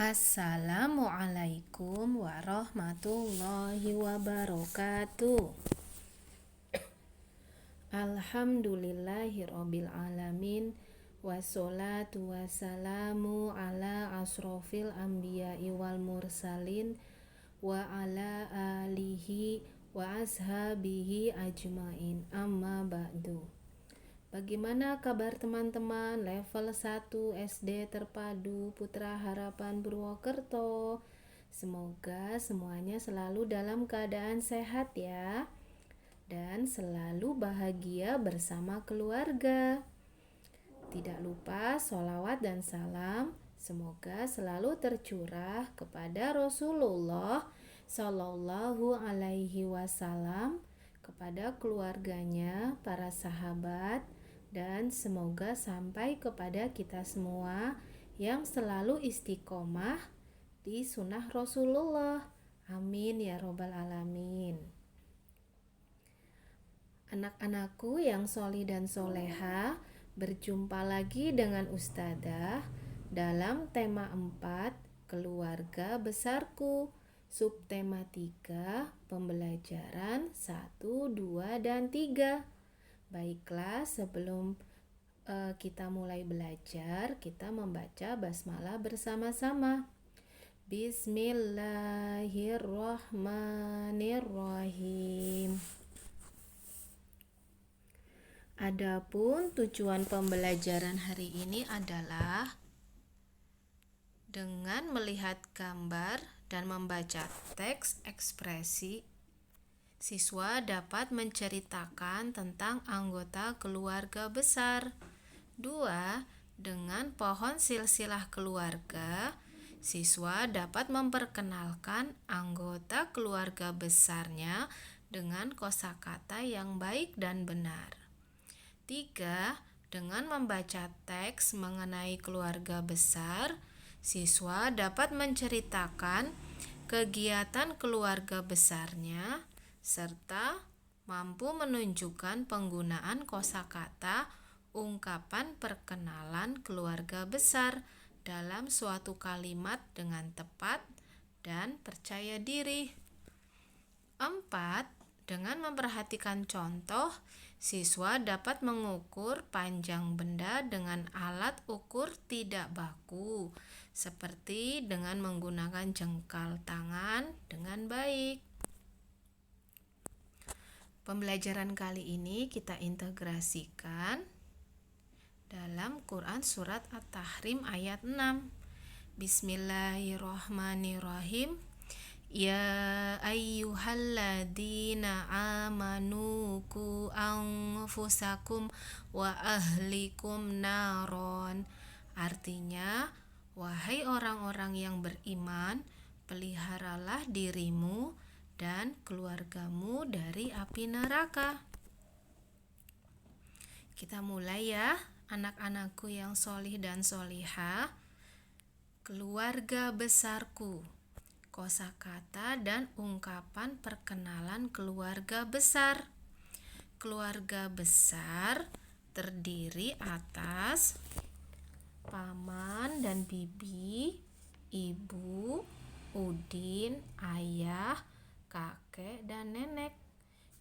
Assalamualaikum warahmatullahi wabarakatuh. Alhamdulillahirabbil alamin. Wassalatu wassalamu ala asrofil anbiya'i wal mursalin wa ala alihi wa ashabihi ajmain. Amma ba'du. Bagaimana kabar teman-teman level 1 SD Terpadu Putra Harapan Purwokerto? Semoga semuanya selalu dalam keadaan sehat ya, dan selalu bahagia bersama keluarga. Tidak lupa sholawat dan salam semoga selalu tercurah kepada Rasulullah Shallallahu Alaihi Wasallam, kepada keluarganya, para sahabat, dan semoga sampai kepada kita semua yang selalu istiqomah di sunnah Rasulullah. Amin ya robbal alamin. Anak-anakku yang sholih dan soleha, berjumpa lagi dengan Ustadzah dalam tema 4 keluarga besarku, subtema 3 pembelajaran 1, 2, dan 3. Baiklah, sebelum kita mulai belajar, kita membaca basmalah bersama-sama. Bismillahirrahmanirrahim. Adapun tujuan pembelajaran hari ini adalah dengan melihat gambar dan membaca teks ekspresi, siswa dapat menceritakan tentang anggota keluarga besar. 2. Dengan pohon silsilah keluarga, siswa dapat memperkenalkan anggota keluarga besarnya dengan kosakata yang baik dan benar. 3. Dengan membaca teks mengenai keluarga besar, siswa dapat menceritakan kegiatan keluarga besarnya serta mampu menunjukkan penggunaan kosakata ungkapan perkenalan keluarga besar dalam suatu kalimat dengan tepat dan percaya diri. 4. Dengan memperhatikan contoh, siswa dapat mengukur panjang benda dengan alat ukur tidak baku, seperti dengan menggunakan jengkal tangan dengan baik. Pembelajaran kali ini kita integrasikan dalam Quran Surat At-Tahrim ayat 6. Bismillahirrahmanirrahim. Ya ayyuhalladzina amanu qu anfusakum wa ahlikum naron. Artinya, wahai orang-orang yang beriman, peliharalah dirimu dan keluargamu dari api neraka. Kita mulai ya, anak-anakku yang sholih dan sholihah. Keluarga besarku. Kosakata dan ungkapan perkenalan keluarga besar. Keluarga besar terdiri atas paman dan bibi, ibu, udin, ayah, kakek, dan nenek.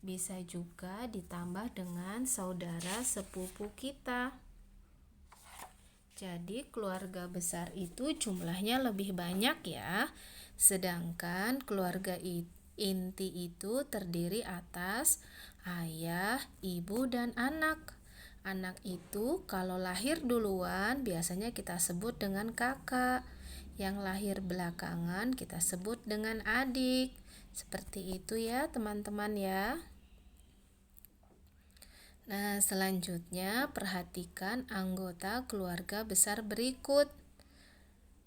Bisa juga ditambah dengan saudara sepupu kita. Jadi keluarga besar itu jumlahnya lebih banyak ya. Sedangkan keluarga inti itu terdiri atas ayah, ibu, dan anak. Anak itu kalau lahir duluan biasanya kita sebut dengan kakak. Yang lahir belakangan kita sebut dengan adik. Seperti itu ya teman-teman ya. Nah, selanjutnya perhatikan anggota keluarga besar berikut.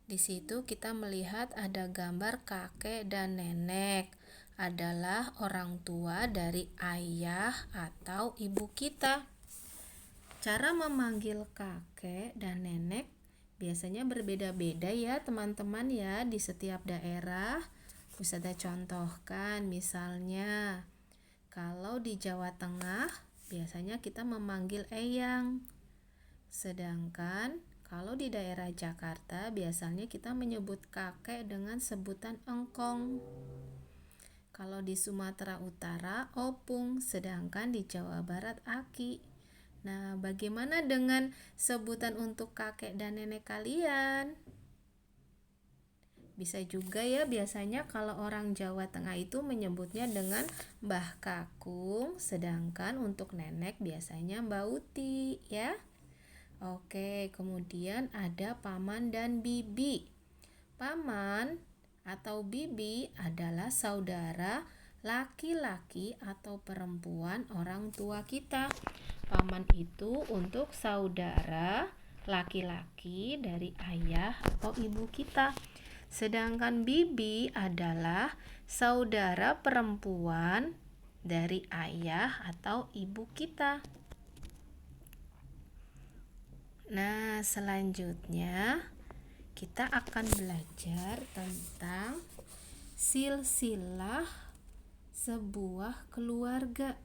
Di situ kita melihat ada gambar kakek dan nenek, adalah orang tua dari ayah atau ibu kita. Cara memanggil kakek dan nenek biasanya berbeda-beda ya teman-teman ya di setiap daerah. Ustadzah contohkan misalnya, kalau di Jawa Tengah biasanya kita memanggil eyang. Sedangkan Kalau di daerah Jakarta biasanya kita menyebut kakek dengan sebutan engkong. Kalau di Sumatera Utara opung, sedangkan di Jawa Barat aki. Nah, bagaimana dengan sebutan untuk kakek dan nenek kalian? Bisa juga ya, biasanya kalau orang Jawa Tengah itu menyebutnya dengan Mbah Kakung, sedangkan untuk nenek biasanya Mbak Uti ya. Oke, kemudian ada paman dan bibi. Paman atau bibi adalah saudara laki-laki atau perempuan orang tua kita. Paman itu untuk saudara laki-laki dari ayah atau ibu kita. Sedangkan bibi adalah saudara perempuan dari ayah atau ibu kita. Nah, selanjutnya kita akan belajar tentang silsilah sebuah keluarga.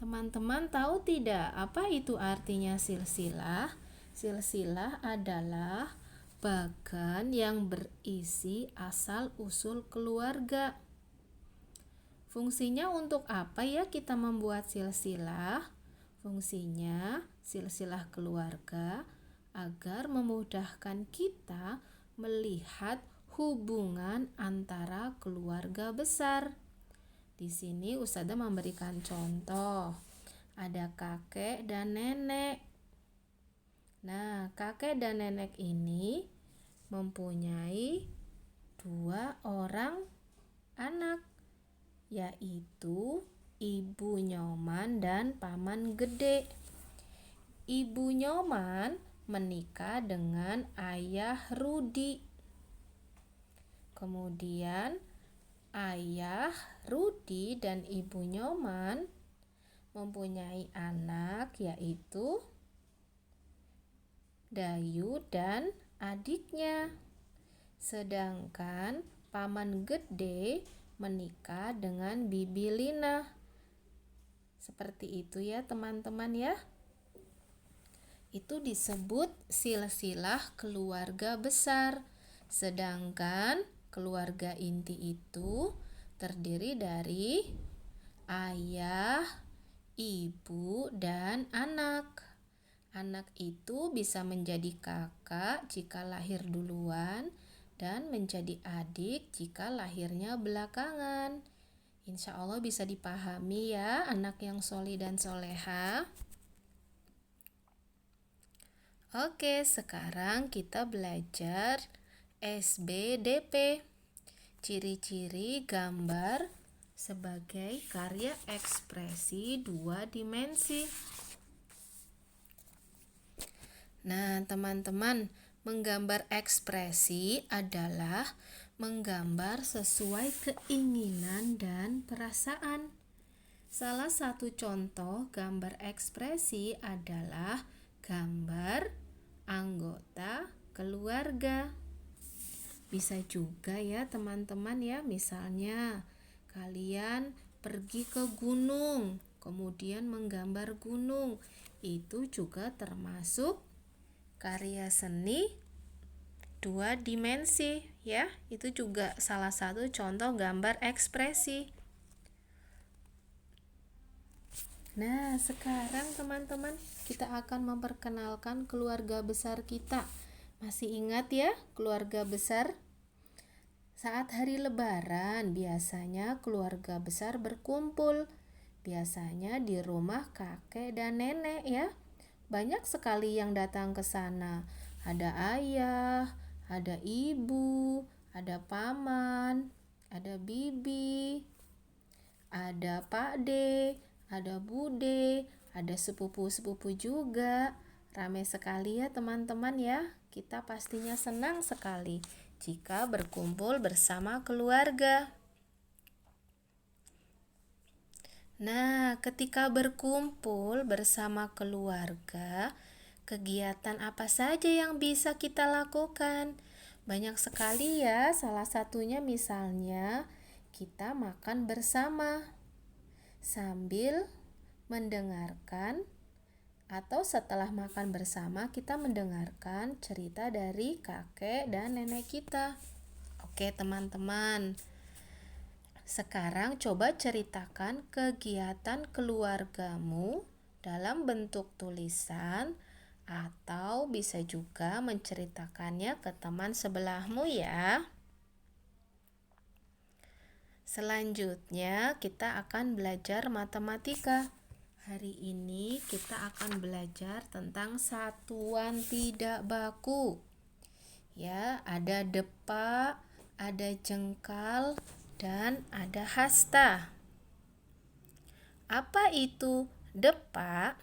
Teman-teman tahu tidak apa itu artinya silsilah? Silsilah adalah bagan yang berisi asal-usul keluarga. Fungsinya untuk apa ya kita membuat silsilah? Fungsinya silsilah keluarga agar memudahkan kita melihat hubungan antara keluarga besar. Di sini Ustazah memberikan contoh. Ada kakek dan nenek. Nah, kakek dan nenek ini mempunyai 2 orang anak, yaitu Ibu Nyoman dan Paman Gede. Ibu Nyoman menikah dengan Ayah Rudi. Kemudian Ayah Rudi dan Ibu Nyoman mempunyai anak yaitu Dayu dan adiknya. Sedangkan Paman Gede menikah dengan Bibi Lina. Seperti itu ya teman-teman ya. Itu disebut silsilah keluarga besar. Sedangkan keluarga inti itu terdiri dari ayah, ibu, dan anak. Anak itu bisa menjadi kakak jika lahir duluan dan menjadi adik jika lahirnya belakangan. Insya Allah bisa dipahami ya anak yang solih dan soleha. Oke, sekarang kita belajar SBDP. Ciri-ciri gambar sebagai karya ekspresi 2 dimensi. Nah, teman-teman, menggambar ekspresi adalah menggambar sesuai keinginan dan perasaan. Salah satu contoh gambar ekspresi adalah gambar anggota keluarga. Bisa juga ya teman-teman ya, misalnya kalian pergi ke gunung, kemudian menggambar gunung. Itu juga termasuk karya seni 2 dimensi ya. Itu juga salah satu contoh gambar ekspresi. Nah, sekarang teman-teman, kita akan memperkenalkan keluarga besar kita. Masih ingat ya keluarga besar? Saat hari Lebaran, biasanya keluarga besar berkumpul. Biasanya di rumah kakek dan nenek ya. Banyak sekali yang datang ke sana. Ada ayah, ada ibu, ada paman, ada bibi, ada pakde, ada bude, ada sepupu-sepupu juga. Ramai sekali ya teman-teman ya. Kita pastinya senang sekali jika berkumpul bersama keluarga. Nah, ketika berkumpul bersama keluarga, kegiatan apa saja yang bisa kita lakukan? Banyak sekali ya, salah satunya misalnya kita makan bersama sambil mendengarkan atau setelah makan bersama kita mendengarkan cerita dari kakek dan nenek kita. Oke teman-teman, sekarang coba ceritakan kegiatan keluargamu dalam bentuk tulisan atau bisa juga menceritakannya ke teman sebelahmu ya. Selanjutnya kita akan belajar matematika. Hari ini kita akan belajar tentang satuan tidak baku. Ya, ada depa, ada jengkal, dan ada hasta. Apa itu depa?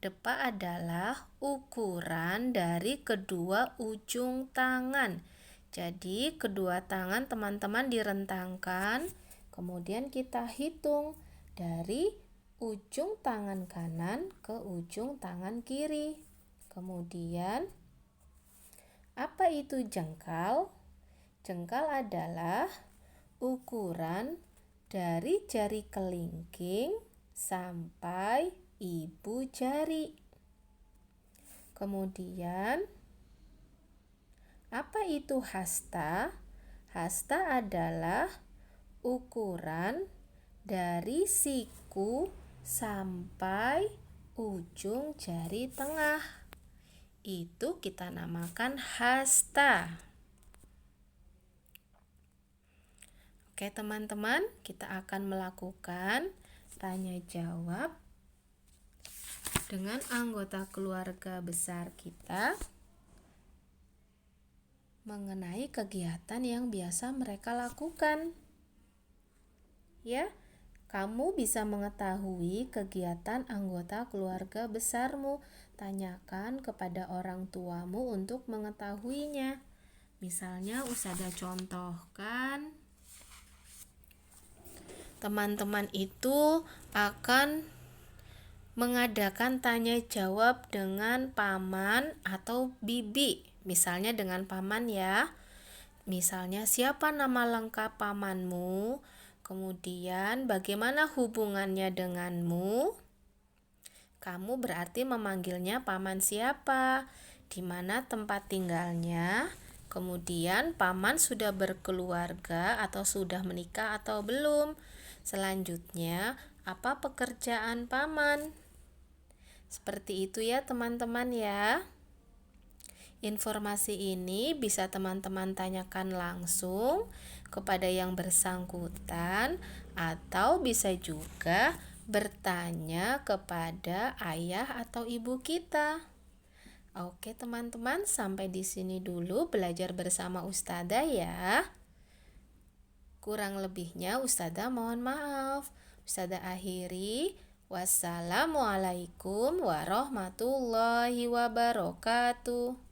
Depa adalah ukuran dari kedua ujung tangan. Jadi, kedua tangan teman-teman direntangkan, kemudian kita hitung dari ujung tangan kanan ke ujung tangan kiri. Kemudian, apa itu jengkal? Jengkal adalah ukuran dari jari kelingking sampai ibu jari. Kemudian, apa itu hasta? Hasta adalah ukuran dari siku sampai ujung jari tengah. Itu kita namakan hasta. Oke teman-teman, kita akan melakukan tanya jawab dengan anggota keluarga besar kita mengenai kegiatan yang biasa mereka lakukan. Ya, kamu bisa mengetahui kegiatan anggota keluarga besarmu. Tanyakan kepada orang tuamu untuk mengetahuinya. Misalnya, Ustazah contohkan, teman-teman itu akan mengadakan tanya jawab dengan paman atau bibi. Misalnya dengan paman ya. Misalnya, siapa nama lengkap pamanmu? Kemudian bagaimana hubungannya denganmu? Kamu berarti memanggilnya paman siapa? Di mana tempat tinggalnya? Kemudian paman sudah berkeluarga atau sudah menikah atau belum? Selanjutnya, apa pekerjaan paman? Seperti itu ya teman-teman ya. Informasi ini bisa teman-teman tanyakan langsung kepada yang bersangkutan atau bisa juga bertanya kepada ayah atau ibu kita. Oke teman-teman, sampai di sini dulu belajar bersama Ustazah ya. Kurang lebihnya Ustazah mohon maaf. Ustazah akhiri. Wassalamualaikum warahmatullahi wabarakatuh.